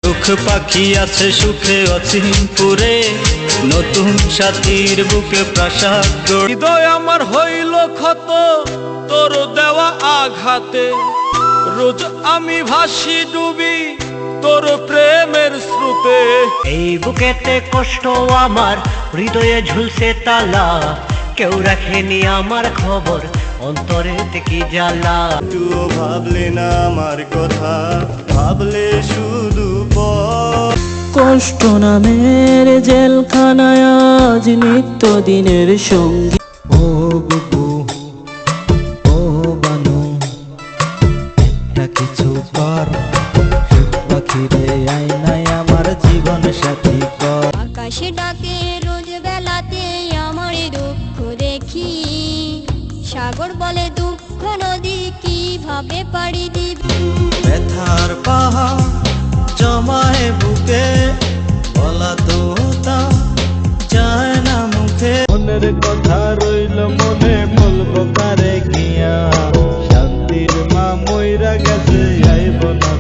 সুখ পাখি আছে সুখে অচিনপুরে, নতুন সাথীর বুকে প্রাসাদ গড়ে। হৃদয় আমার হইল ক্ষত তোর দেওয়া আঘাতে, রোজ আমি ভাসি ডুবি তোর প্রেমের স্রোতে। এই বুকেতে কষ্ট আমার, হৃদয়ে ঝুলছে তালা, কেউ রাখেনি আমার খবর, অন্তরেতে কি জ্বালা। তুইও ভাবলে না আমার কথা, ভাবলে শুধু কষ্ট নামের জেলখানায় আজ নিত্য দিনের সঙ্গী। ও বুবু ও বানু, একটা কিছু কর, পাখিরে আয়নায় আমার জীবন সাথী কর। আকাশে ডাকে রোজ বেলাতে আমার দুঃখ দেখি, সাগর বলে দুঃখ নদী কিভাবে পাড়ি দিবি। ব্যথার পাহাড় জমায় বুকে, বলা তো তা যায় না মুখে। মনের কথা রইল মনে, বলবো কারে গিয়া, শান্তির মা মইরা গেছে আইব না